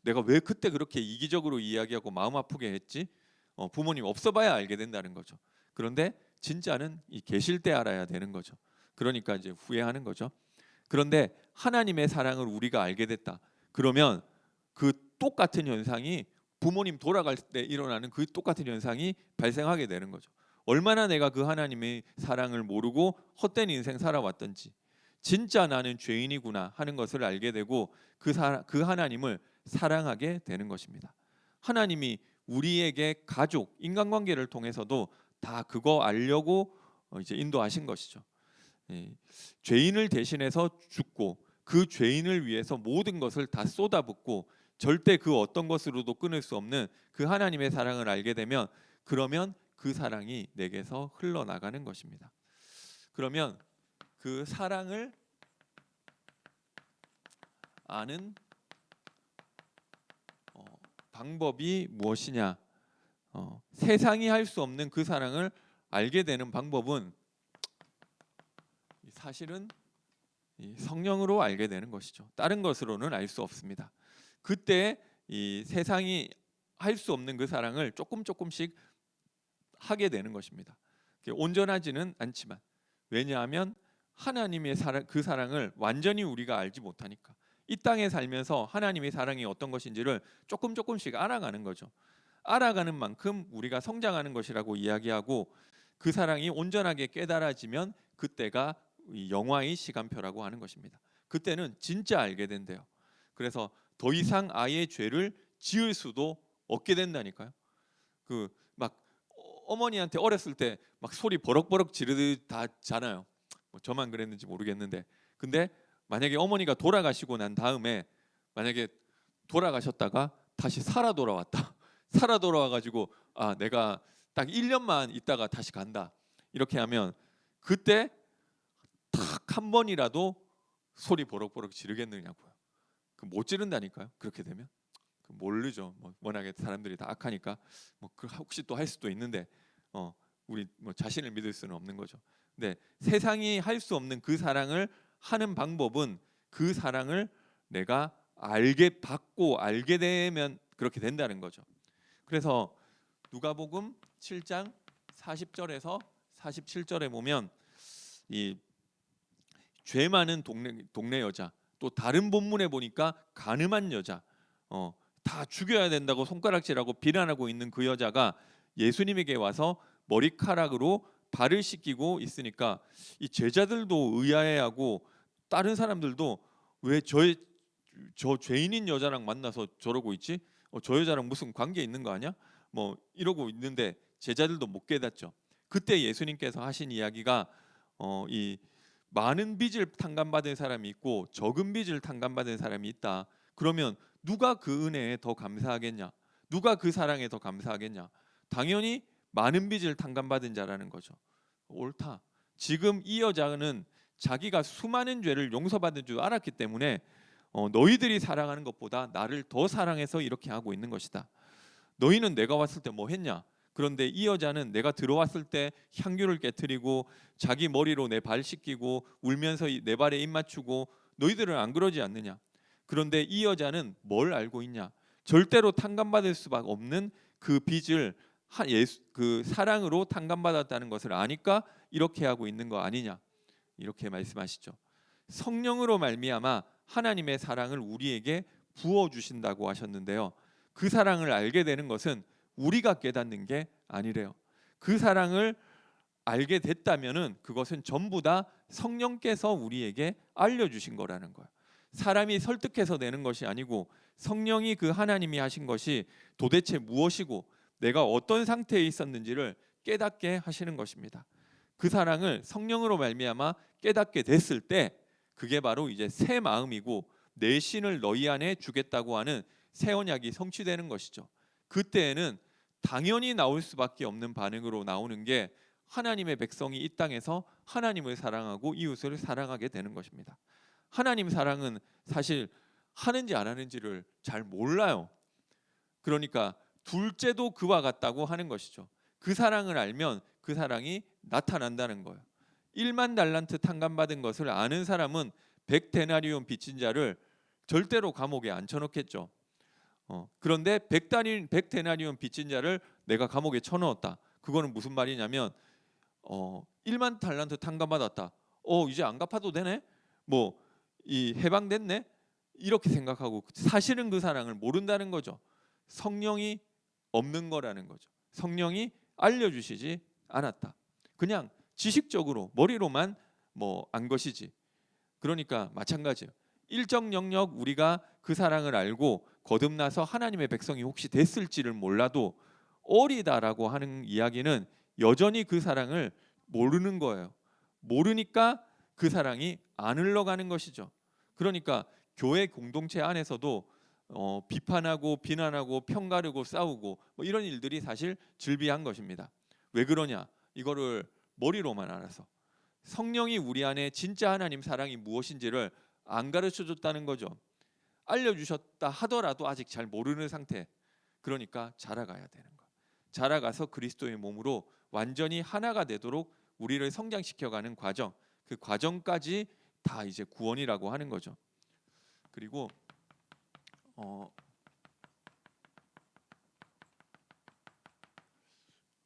내가 왜 그때 그렇게 이기적으로 이야기하고 마음 아프게 했지? 부모님 없어봐야 알게 된다는 거죠. 그런데 진짜는 계실 때 알아야 되는 거죠. 그러니까 이제 후회하는 거죠. 그런데 하나님의 사랑을 우리가 알게 됐다. 그러면 그 똑같은 현상이 부모님 돌아갈 때 일어나는 그 똑같은 현상이 발생하게 되는 거죠. 얼마나 내가 그 하나님의 사랑을 모르고 헛된 인생 살아왔던지, 진짜 나는 죄인이구나 하는 것을 알게 되고 그 하나님을 사랑하게 되는 것입니다. 하나님이 우리에게 가족, 인간관계를 통해서도 다 그거 알려고 이제 인도하신 것이죠. 죄인을 대신해서 죽고 그 죄인을 위해서 모든 것을 다 쏟아붓고 절대 그 어떤 것으로도 끊을 수 없는 그 하나님의 사랑을 알게 되면, 그러면 그 사랑이 내게서 흘러나가는 것입니다. 그러면 그 사랑을 아는 방법이 무엇이냐? 세상이 할 수 없는 그 사랑을 알게 되는 방법은 사실은 성령으로 알게 되는 것이죠. 다른 것으로는 알 수 없습니다. 그때 이 세상이 할 수 없는 그 사랑을 조금씩 하게 되는 것입니다. 온전하지는 않지만, 왜냐하면 하나님의 그 사랑을 완전히 우리가 알지 못하니까 이 땅에 살면서 하나님의 사랑이 어떤 것인지를 조금씩 알아가는 거죠. 알아가는 만큼 우리가 성장하는 것이라고 이야기하고, 그 사랑이 온전하게 깨달아지면 그때가 이 영화의 시간표라고 하는 것입니다. 그때는 진짜 알게 된대요. 그래서 더 이상 아예 죄를 지을 수도 없게 된다니까요. 그 막 어머니한테 어렸을 때 막 소리 버럭버럭 지르듯 다 잖아요. 뭐 저만 그랬는지 모르겠는데, 근데 만약에 어머니가 돌아가시고 난 다음에 만약에 돌아가셨다가 다시 살아 돌아왔다. 살아 돌아와 가지고 아 내가 딱 1년만 있다가 다시 간다. 이렇게 하면 그때 딱 한 번이라도 소리 버럭버럭 지르겠느냐고요. 그 못 지른다니까요. 그렇게 되면 모르죠. 뭐 워낙에 사람들이 다 악하니까 뭐 혹시 또 할 수도 있는데 우리 뭐 자신을 믿을 수는 없는 거죠. 근데 세상이 할 수 없는 그 사랑을 하는 방법은 그 사랑을 내가 받고 알게 되면 그렇게 된다는 거죠. 그래서 누가복음 7장 40절에서 47절에 보면 이 죄 많은 동네 여자, 또 다른 본문에 보니까 간음한 여자, 다 죽여야 된다고 손가락질하고 비난하고 있는 그 여자가 예수님에게 와서 머리카락으로 발을 씻기고 있으니까 이 제자들도 의아해하고 다른 사람들도 왜 저 죄인인 여자랑 만나서 저러고 있지? 저 여자랑 무슨 관계 있는 거 아니야? 뭐 이러고 있는데 제자들도 못 깨닫죠. 그때 예수님께서 하신 이야기가 이 많은 빚을 탕감받은 사람이 있고 적은 빚을 탕감받은 사람이 있다. 그러면 누가 그 은혜에 더 감사하겠냐? 누가 그 사랑에 더 감사하겠냐? 당연히 많은 빚을 탕감받은 자라는 거죠. 옳다. 지금 이 여자는 자기가 수많은 죄를 용서받은 줄 알았기 때문에 너희들이 사랑하는 것보다 나를 더 사랑해서 이렇게 하고 있는 것이다. 너희는 내가 왔을 때 뭐 했냐? 그런데 이 여자는 내가 들어왔을 때 향유를 깨뜨리고 자기 머리로 내 발 씻기고 울면서 내 발에 입 맞추고, 너희들은 안 그러지 않느냐? 그런데 이 여자는 뭘 알고 있냐? 절대로 탕감받을 수밖에 없는 그 빚을 그 사랑으로 탕감받았다는 것을 아니까 이렇게 하고 있는 거 아니냐? 이렇게 말씀하시죠. 성령으로 말미암아 하나님의 사랑을 우리에게 부어 주신다고 하셨는데요. 그 사랑을 알게 되는 것은 우리가 깨닫는 게 아니래요. 그 사랑을 알게 됐다면은 그것은 전부 다 성령께서 우리에게 알려주신 거라는 거예요. 사람이 설득해서 내는 것이 아니고 성령이 그 하나님이 하신 것이 도대체 무엇이고 내가 어떤 상태에 있었는지를 깨닫게 하시는 것입니다. 그 사랑을 성령으로 말미암아 깨닫게 됐을 때 그게 바로 이제 새 마음이고 내 신을 너희 안에 주겠다고 하는 새 언약이 성취되는 것이죠. 그때에는 당연히 나올 수밖에 없는 반응으로 나오는 게 하나님의 백성이 이 땅에서 하나님을 사랑하고 이웃을 사랑하게 되는 것입니다. 하나님 사랑은 사실 하는지 안 하는지를 잘 몰라요. 그러니까 둘째도 그와 같다고 하는 것이죠. 그 사랑을 알면 그 사랑이 나타난다는 거예요. 1만 달란트 탕감받은 것을 아는 사람은 100데나리온 빚진 자를 절대로 감옥에 안 쳐넣겠죠. 그런데 100데나리온 빚진 자를 내가 감옥에 쳐넣었다. 그거는 무슨 말이냐면 1만 달란트 탕감받았다. 이제 안 갚아도 되네. 뭐 이 해방됐네. 이렇게 생각하고 사실은 그 사랑을 모른다는 거죠. 성령이 없는 거라는 거죠. 성령이 알려주시지 않았다. 그냥 지식적으로 머리로만 뭐 안 것이지. 그러니까 마찬가지예요. 일정 영역 우리가 그 사랑을 알고 거듭나서 하나님의 백성이 혹시 됐을지를 몰라도 어리다라고 하는 이야기는 여전히 그 사랑을 모르는 거예요. 모르니까 그 사랑이 안 흘러가는 것이죠. 그러니까 교회 공동체 안에서도 비판하고 비난하고 편가르고 싸우고 뭐 이런 일들이 사실 즐비한 것입니다. 왜 그러냐? 이거를 머리로만 알아서 성령이 우리 안에 진짜 하나님 사랑이 무엇인지를 안 가르쳐 줬다는 거죠. 알려주셨다 하더라도 아직 잘 모르는 상태. 그러니까 자라가야 되는 거. 자라가서 그리스도의 몸으로 완전히 하나가 되도록 우리를 성장시켜가는 과정. 그 과정까지 다 이제 구원이라고 하는 거죠. 그리고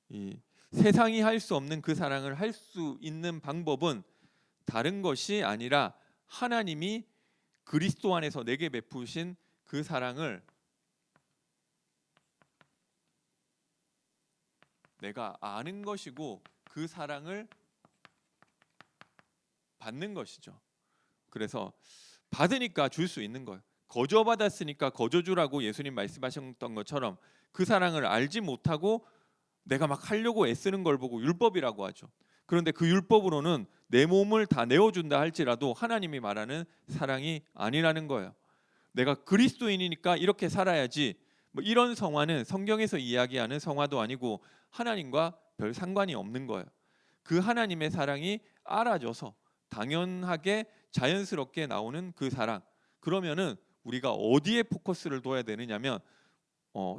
이 세상이 할 수 없는 그 사랑을 할 수 있는 방법은 다른 것이 아니라 하나님이 그리스도 안에서 내게 베푸신 그 사랑을 내가 아는 것이고 그 사랑을 받는 것이죠. 그래서 받으니까 줄 수 있는 거예요. 거저 받았으니까 거저 주라고 예수님 말씀하셨던 것처럼 그 사랑을 알지 못하고 내가 막 하려고 애쓰는 걸 보고 율법이라고 하죠. 그런데 그 율법으로는 내 몸을 다 내어준다 할지라도 하나님이 말하는 사랑이 아니라는 거예요. 내가 그리스도인이니까 이렇게 살아야지, 뭐 이런 성화는 성경에서 이야기하는 성화도 아니고 하나님과 별 상관이 없는 거예요. 그 하나님의 사랑이 알아져서 당연하게 자연스럽게 나오는 그 사랑. 그러면은 우리가 어디에 포커스를 둬야 되느냐면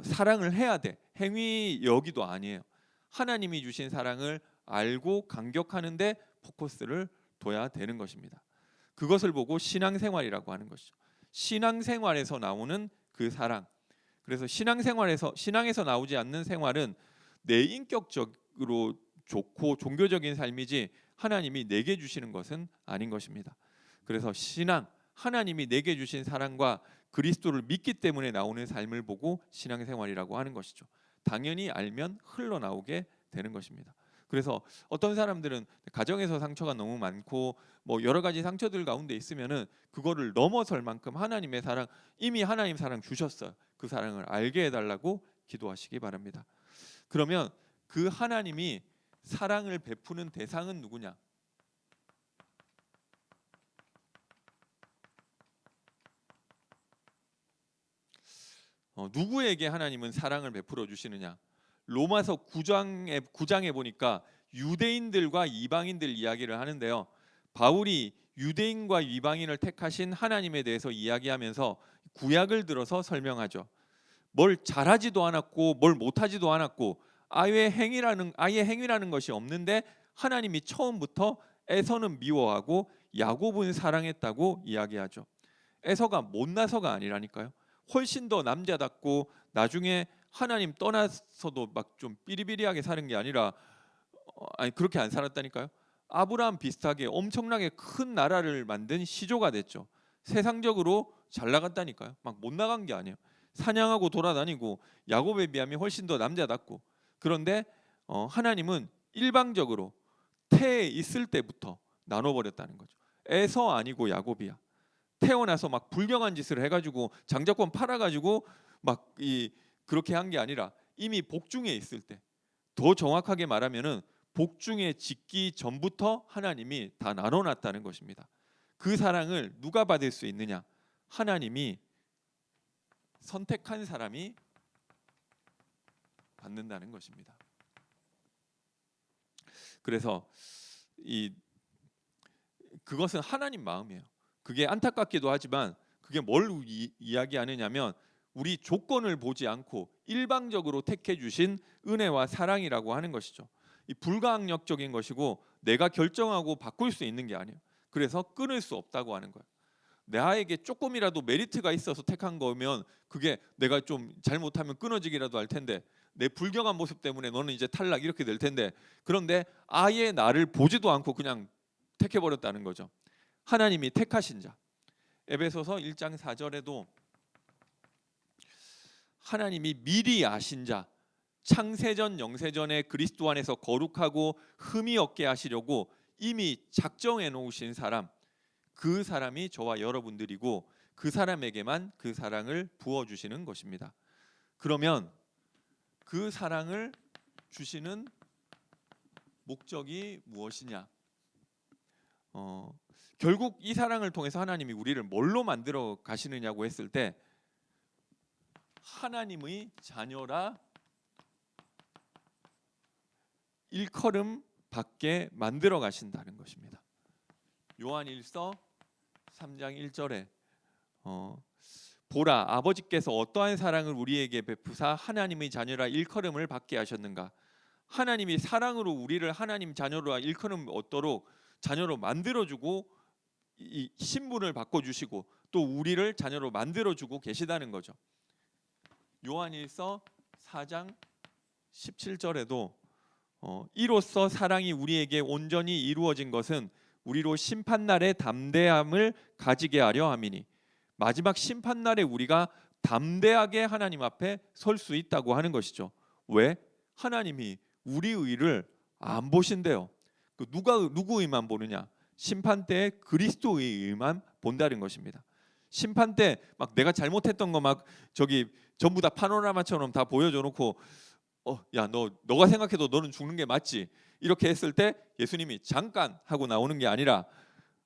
사랑을 해야 돼. 행위 여기도 아니에요. 하나님이 주신 사랑을 알고 감격하는데 포커스를 둬야 되는 것입니다. 그것을 보고 신앙생활이라고 하는 것이죠. 신앙생활에서 나오는 그 사랑. 그래서 신앙에서 나오지 않는 생활은 내 인격적으로 좋고 종교적인 삶이지 하나님이 내게 주시는 것은 아닌 것입니다. 그래서 신앙, 하나님이 내게 주신 사랑과 그리스도를 믿기 때문에 나오는 삶을 보고 신앙생활이라고 하는 것이죠. 당연히 알면 흘러나오게 되는 것입니다. 그래서 어떤 사람들은 가정에서 상처가 너무 많고 뭐 여러 가지 상처들 가운데 있으면은 그거를 넘어설 만큼 하나님의 사랑, 이미 하나님 사랑 주셨어요. 그 사랑을 알게 해달라고 기도하시기 바랍니다. 그러면 그 하나님이 사랑을 베푸는 대상은 누구냐? 누구에게 하나님은 사랑을 베풀어 주시느냐? 로마서 9장에 보니까 유대인들과 이방인들 이야기를 하는데요. 바울이 유대인과 이방인을 택하신 하나님에 대해서 이야기하면서 구약을 들어서 설명하죠. 뭘 잘하지도 않았고 뭘 못하지도 않았고 아예 행위라는 것이 없는데 하나님이 처음부터 에서는 미워하고 야곱은 사랑했다고 이야기하죠. 에서가 못나서가 아니라니까요. 훨씬 더 남자답고 나중에 하나님 떠나서도 막 좀 삐리삐리하게 사는 게 아니라 아니 그렇게 안 살았다니까요. 아브라함 비슷하게 엄청나게 큰 나라를 만든 시조가 됐죠. 세상적으로 잘 나갔다니까요. 막 못 나간 게 아니에요. 사냥하고 돌아다니고 야곱에 비하면 훨씬 더 남자답고. 그런데 하나님은 일방적으로 태에 있을 때부터 나눠버렸다는 거죠. 에서 아니고 야곱이야. 태어나서 막 불경한 짓을 해가지고 장자권 팔아가지고 막 그렇게 한 게 아니라 이미 복중에 있을 때, 더 정확하게 말하면은 복중에 짓기 전부터 하나님이 다 나눠놨다는 것입니다. 그 사랑을 누가 받을 수 있느냐? 하나님이 선택한 사람이 받는다는 것입니다. 그래서 그것은 하나님 마음이에요. 그게 안타깝기도 하지만 그게 뭘 이야기하느냐면 우리 조건을 보지 않고 일방적으로 택해 주신 은혜와 사랑이라고 하는 것이죠. 이 불가항력적인 것이고 내가 결정하고 바꿀 수 있는 게 아니에요. 그래서 끊을 수 없다고 하는 거예요. 나에게 조금이라도 메리트가 있어서 택한 거면 그게 내가 좀 잘못하면 끊어지기라도 할 텐데 내 불경한 모습 때문에 너는 이제 탈락 이렇게 될 텐데 그런데 아예 나를 보지도 않고 그냥 택해 버렸다는 거죠. 하나님이 택하신 자. 에베소서 1장 4절에도 하나님이 미리 아신 자, 창세전 영세전에 그리스도 안에서 거룩하고 흠이 없게 하시려고 이미 작정해 놓으신 사람, 그 사람이 저와 여러분들이고 그 사람에게만 그 사랑을 부어 주시는 것입니다. 그러면 그 사랑을 주시는 목적이 무엇이냐? 결국 이 사랑을 통해서 하나님이 우리를 뭘로 만들어 가시느냐고 했을 때 하나님의 자녀라 일컬음 받게 만들어 가신다는 것입니다. 요한일서 3장 1절에 보라 아버지께서 어떠한 사랑을 우리에게 베푸사 하나님의 자녀라 일컬음을 받게 하셨는가. 하나님이 사랑으로 우리를 하나님 자녀로 일컬음 얻도록 자녀로 만들어주고 이 신분을 바꿔주시고 또 우리를 자녀로 만들어주고 계시다는 거죠. 요한일서 4장 17절에도 이로써 사랑이 우리에게 온전히 이루어진 것은 우리로 심판날의 담대함을 가지게 하려 함이니. 마지막 심판날에 우리가 담대하게 하나님 앞에 설 수 있다고 하는 것이죠. 왜? 하나님이 우리 의를 안 보신대요. 누구 의만 보느냐? 심판 때 그리스도의 의만 본다는 것입니다. 심판 때 막 내가 잘못했던 거 막 저기 전부 다 파노라마처럼 다 보여줘 놓고 야, 너가 생각해도 너는 죽는 게 맞지? 이렇게 했을 때 예수님이 잠깐 하고 나오는 게 아니라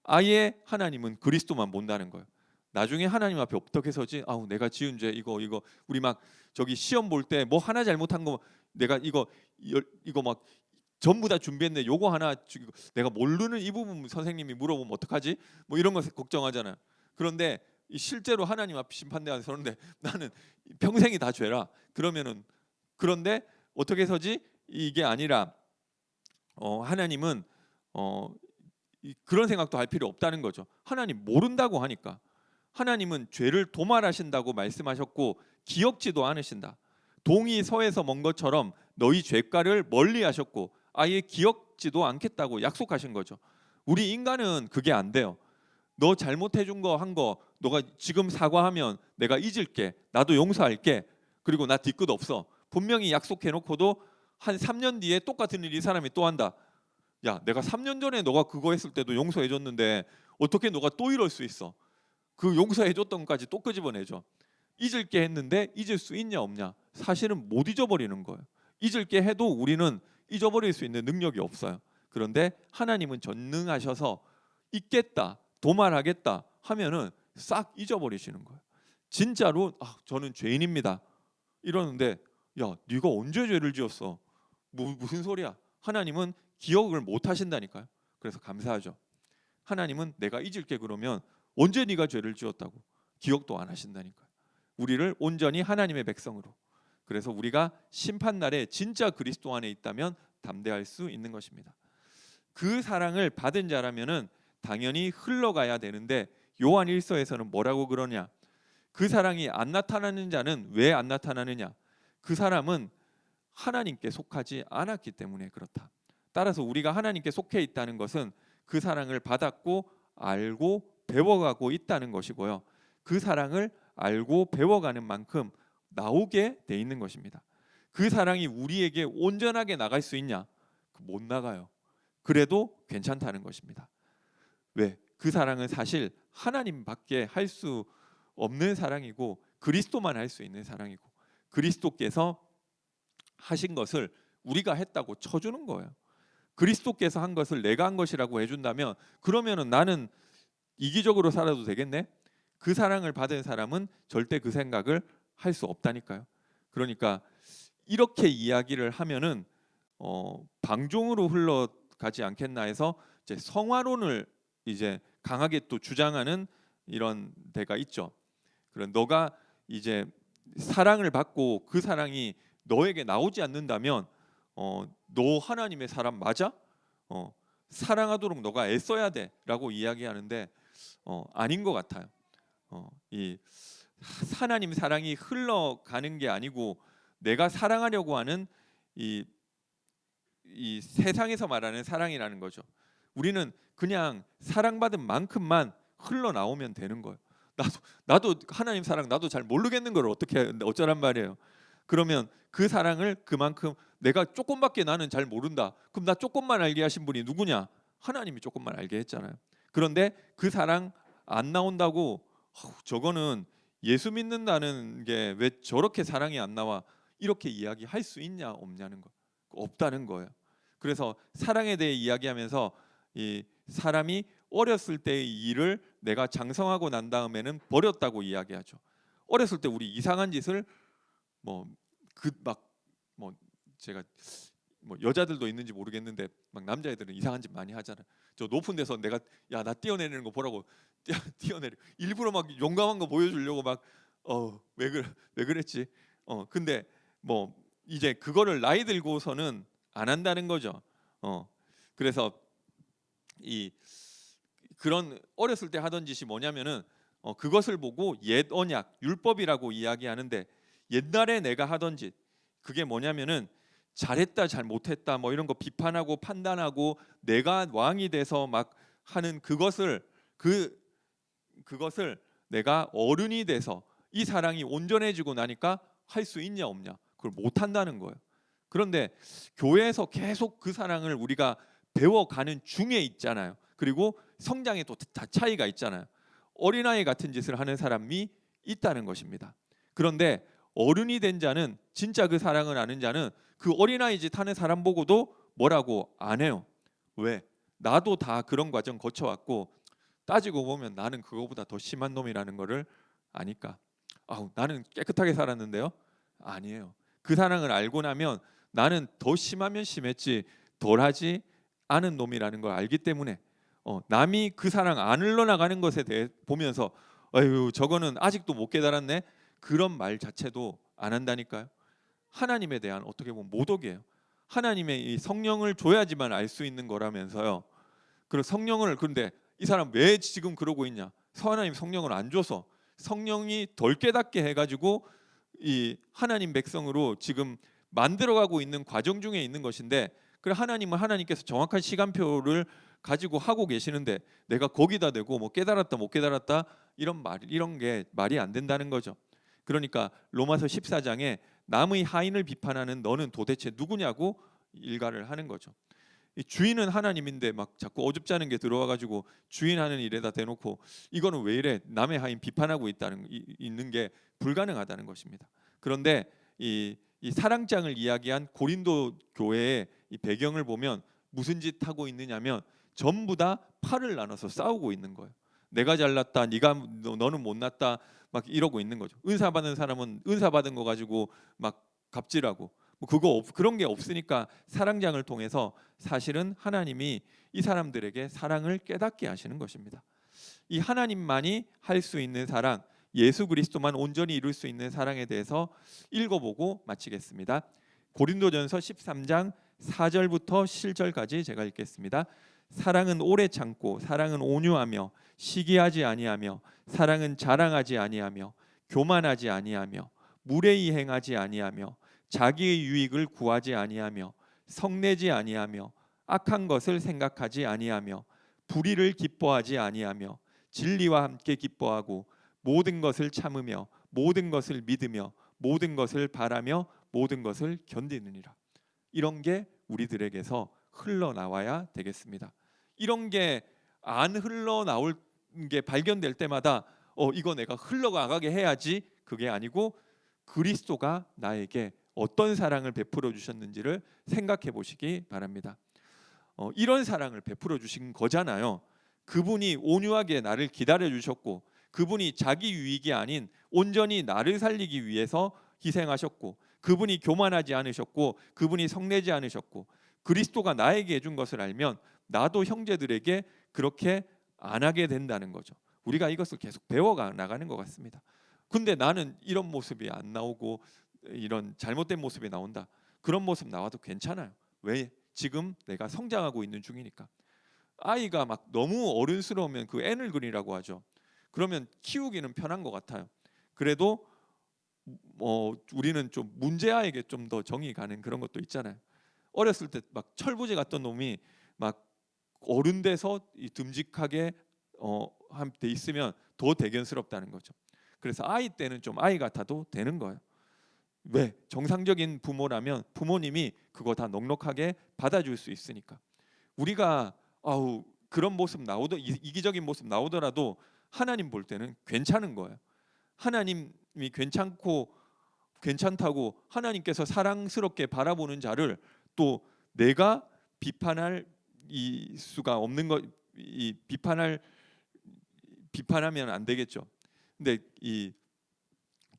아예 하나님은 그리스도만 본다는 거예요. 나중에 하나님 앞에 어떻게 서지? 아우, 내가 지은 죄 이거 우리 막 저기 시험 볼 때 뭐 하나 잘못한 거 내가 이거 막 전부 다 준비했는데 요거 하나 내가 모르는 이 부분 선생님이 물어보면 어떡하지? 뭐 이런 거 걱정하잖아요. 그런데 실제로 하나님 앞 심판대에 서는데 나는 평생이 다 죄라. 그런데 어떻게 서지? 이게 아니라 하나님은 그런 생각도 할 필요 없다는 거죠. 하나님 모른다고 하니까. 하나님은 죄를 도말하신다고 말씀하셨고 기억지도 않으신다. 동이 서에서 먼 것처럼 너희 죄가를 멀리하셨고 아예 기억지도 않겠다고 약속하신 거죠. 우리 인간은 그게 안 돼요. 너 잘못해준 거 한 거 너가 지금 사과하면 내가 잊을게. 나도 용서할게. 그리고 나 뒤끝 없어. 분명히 약속해놓고도 한 3년 뒤에 똑같은 일 이 사람이 또 한다. 야, 내가 3년 전에 너가 그거 했을 때도 용서해줬는데 어떻게 너가 또 이럴 수 있어? 그 용서해줬던 것까지 또 끄집어내죠. 잊을게 했는데 잊을 수 있냐 없냐? 사실은 못 잊어버리는 거예요. 잊을게 해도 우리는 잊어버릴 수 있는 능력이 없어요. 그런데 하나님은 전능하셔서 잊겠다, 도말하겠다 하면은 싹 잊어버리시는 거예요. 진짜로 저는 죄인입니다. 이러는데 야, 네가 언제 죄를 지었어? 무슨 소리야? 하나님은 기억을 못 하신다니까요. 그래서 감사하죠. 하나님은 내가 잊을게 그러면 언제 네가 죄를 지었다고 기억도 안 하신다니까요. 우리를 온전히 하나님의 백성으로. 그래서 우리가 심판날에 진짜 그리스도 안에 있다면 담대할 수 있는 것입니다. 그 사랑을 받은 자라면은 당연히 흘러가야 되는데 요한 1서에서는 뭐라고 그러냐? 그 사랑이 안 나타나는 자는 왜 안 나타나느냐? 그 사람은 하나님께 속하지 않았기 때문에 그렇다. 따라서 우리가 하나님께 속해 있다는 것은 그 사랑을 받았고 알고 배워가고 있다는 것이고요. 그 사랑을 알고 배워가는 만큼 나오게 돼 있는 것입니다. 그 사랑이 우리에게 온전하게 나갈 수 있냐? 못 나가요. 그래도 괜찮다는 것입니다. 왜? 그 사랑은 사실 하나님밖에 할 수 없는 사랑이고 그리스도만 할 수 있는 사랑이고 그리스도께서 하신 것을 우리가 했다고 쳐주는 거예요. 그리스도께서 한 것을 내가 한 것이라고 해준다면 그러면은 나는 이기적으로 살아도 되겠네? 그 사랑을 받은 사람은 절대 그 생각을 할 수 없다니까요. 그러니까 이렇게 이야기를 하면은 방종으로 흘러가지 않겠나 해서 이제 성화론을 이제 강하게 또 주장하는 이런 데가 있죠. 그런 너가 이제 사랑을 받고 그 사랑이 너에게 나오지 않는다면 너 하나님의 사람 맞아? 사랑하도록 너가 애써야 돼라고 이야기하는데 아닌 것 같아요. 이 하나님 사랑이 흘러가는 게 아니고 내가 사랑하려고 하는 이 세상에서 말하는 사랑이라는 거죠. 우리는 그냥 사랑받은 만큼만 흘러나오면 되는 거예요. 나도 하나님 사랑 나도 잘 모르겠는 걸 어떻게 어쩌란 말이에요. 그러면 그 사랑을 그만큼 내가 조금밖에 나는 잘 모른다. 그럼 나 조금만 알게 하신 분이 누구냐? 하나님이 조금만 알게 했잖아요. 그런데 그 사랑 안 나온다고 저거는 예수 믿는다는 게 왜 저렇게 사랑이 안 나와? 이렇게 이야기할 수 있냐 없냐는 거. 없다는 거예요. 그래서 사랑에 대해 이야기하면서 이 사람이 어렸을 때의 일을 내가 장성하고 난 다음에는 버렸다고 이야기하죠. 어렸을 때 우리 이상한 짓을 제가 여자들도 있는지 모르겠는데 막 남자애들은 이상한 짓 많이 하잖아요. 저 높은 데서 내가 야 나 뛰어내리는 거 보라고 뛰어내려 일부러 막 용감한 거 보여주려고 막 왜 그랬지? 근데 이제 그거를 나이 들고서는 안 한다는 거죠. 그래서 그런 어렸을 때 하던 짓이 뭐냐면은 그것을 보고 옛 언약 율법이라고 이야기하는데 옛날에 내가 하던 짓 그게 뭐냐면은 잘했다 잘 못했다 뭐 이런 거 비판하고 판단하고 내가 왕이 돼서 막 하는 그것을 내가 어른이 돼서 이 사랑이 온전해지고 나니까 할 수 있냐 없냐, 그걸 못 한다는 거예요. 그런데 교회에서 계속 그 사랑을 우리가 배워가는 중에 있잖아요. 그리고 성장에 또 다 차이가 있잖아요. 어린아이 같은 짓을 하는 사람이 있다는 것입니다. 그런데 어른이 된 자는, 진짜 그 사랑을 아는 자는 그 어린아이 짓 하는 사람 보고도 뭐라고 안 해요. 왜? 나도 다 그런 과정 거쳐왔고 따지고 보면 나는 그거보다 더 심한 놈이라는 거를 아니까. 아우, 나는 깨끗하게 살았는데요? 아니에요. 그 사랑을 알고 나면 나는 더 심하면 심했지 덜하지 않은 놈이라는 걸 알기 때문에 남이 그 사랑 안 흘러나가는 것에 대해 보면서 아유 저거는 아직도 못 깨달았네, 그런 말 자체도 안 한다니까요. 하나님에 대한 어떻게 보면 모독이에요. 하나님의 이 성령을 줘야지만 알 수 있는 거라면서요. 그리고 성령을, 그런데 이 사람 왜 지금 그러고 있냐? 하나님 성령을 안 줘서 성령이 덜 깨닫게 해가지고 이 하나님 백성으로 지금 만들어가고 있는 과정 중에 있는 것인데, 그래 하나님은 하나님께서 정확한 시간표를 가지고 하고 계시는데 내가 거기다 대고 뭐 깨달았다 못 깨달았다 이런 게 말이 안 된다는 거죠. 그러니까 로마서 14장에 남의 하인을 비판하는 너는 도대체 누구냐고 일갈을 하는 거죠. 이 주인은 하나님인데 막 자꾸 어줍지 않은 게 들어와가지고 주인 하는 일에다 대놓고 이거는 왜 이래, 남의 하인 비판하고 있는 게 불가능하다는 것입니다. 그런데 이 사랑장을 이야기한 고린도 교회의 이 배경을 보면 무슨 짓 하고 있느냐면 전부 다 팔을 나눠서 싸우고 있는 거예요. 내가 잘났다, 너는 못났다 막 이러고 있는 거죠. 은사 받은 사람은 은사 받은 거 가지고 막 갑질하고 뭐 그런 게 없으니까 사랑장을 통해서 사실은 하나님이 이 사람들에게 사랑을 깨닫게 하시는 것입니다. 이 하나님만이 할 수 있는 사랑, 예수 그리스도만 온전히 이룰 수 있는 사랑에 대해서 읽어보고 마치겠습니다. 고린도전서 13장 4절부터 7절까지 제가 읽겠습니다. 사랑은 오래 참고 사랑은 온유하며 시기하지 아니하며 사랑은 자랑하지 아니하며 교만하지 아니하며 무례히 행하지 아니하며 자기의 유익을 구하지 아니하며 성내지 아니하며 악한 것을 생각하지 아니하며 불의를 기뻐하지 아니하며 진리와 함께 기뻐하고 모든 것을 참으며 모든 것을 믿으며 모든 것을 바라며 모든 것을 견디느니라. 이런 게 우리들에게서 흘러나와야 되겠습니다. 이런 게 안 흘러나올 게 발견될 때마다 이거 내가 흘러나가게 해야지, 그게 아니고 그리스도가 나에게 어떤 사랑을 베풀어 주셨는지를 생각해 보시기 바랍니다. 이런 사랑을 베풀어 주신 거잖아요. 그분이 온유하게 나를 기다려 주셨고 그분이 자기 유익이 아닌 온전히 나를 살리기 위해서 희생하셨고 그분이 교만하지 않으셨고 그분이 성내지 않으셨고 그리스도가 나에게 해준 것을 알면 나도 형제들에게 그렇게 안 하게 된다는 거죠. 우리가 이것을 계속 배워가 나가는 것 같습니다. 근데 나는 이런 모습이 안 나오고 이런 잘못된 모습이 나온다. 그런 모습 나와도 괜찮아요. 왜? 지금 내가 성장하고 있는 중이니까. 아이가 막 너무 어른스러우면 그 애를 그리라고 하죠. 그러면 키우기는 편한 것 같아요. 그래도 우리는 좀 문제아에게 좀 더 정이 가는 그런 것도 있잖아요. 어렸을 때 막 철부지 같던 놈이 막 어른 돼서 듬직하게 돼 있으면 더 대견스럽다는 거죠. 그래서 아이 때는 좀 아이 같아도 되는 거예요. 왜? 정상적인 부모라면 부모님이 그거 다 넉넉하게 받아줄 수 있으니까. 우리가 그런 모습 이기적인 모습 나오더라도 하나님 볼 때는 괜찮은 거예요. 하나님이 괜찮다고 하나님께서 사랑스럽게 바라보는 자를 또 내가 비판할 수가 없는 거, 비판하면 안 되겠죠. 근데 이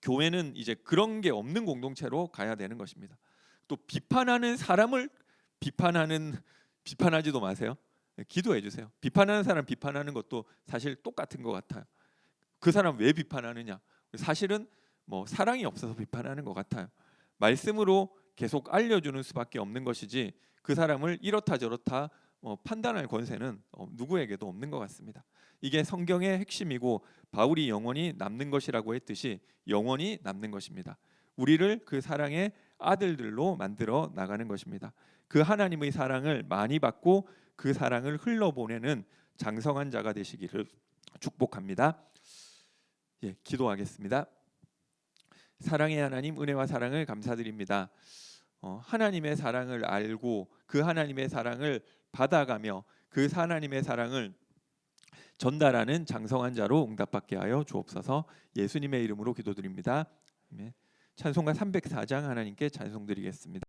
교회는 이제 그런 게 없는 공동체로 가야 되는 것입니다. 또 비판하는 사람을 비판하지도 마세요. 기도해 주세요. 비판하는 사람 비판하는 것도 사실 똑같은 것 같아요. 그 사람 왜 비판하느냐? 사실은 뭐 사랑이 없어서 비판하는 것 같아요. 말씀으로 계속 알려주는 수밖에 없는 것이지 그 사람을 이렇다 저렇다 판단할 권세는 누구에게도 없는 것 같습니다. 이게 성경의 핵심이고 바울이 영원히 남는 것이라고 했듯이 영원히 남는 것입니다. 우리를 그 사랑에 아들들로 만들어 나가는 것입니다. 그 하나님의 사랑을 많이 받고 그 사랑을 흘러보내는 장성한 자가 되시기를 축복합니다. 예, 기도하겠습니다. 사랑의 하나님, 은혜와 사랑을 감사드립니다. 하나님의 사랑을 알고 그 하나님의 사랑을 받아가며 그 하나님의 사랑을 전달하는 장성한 자로 응답받게 하여 주옵소서. 예수님의 이름으로 기도드립니다. 아멘. 찬송가 304장 하나님께 찬송드리겠습니다.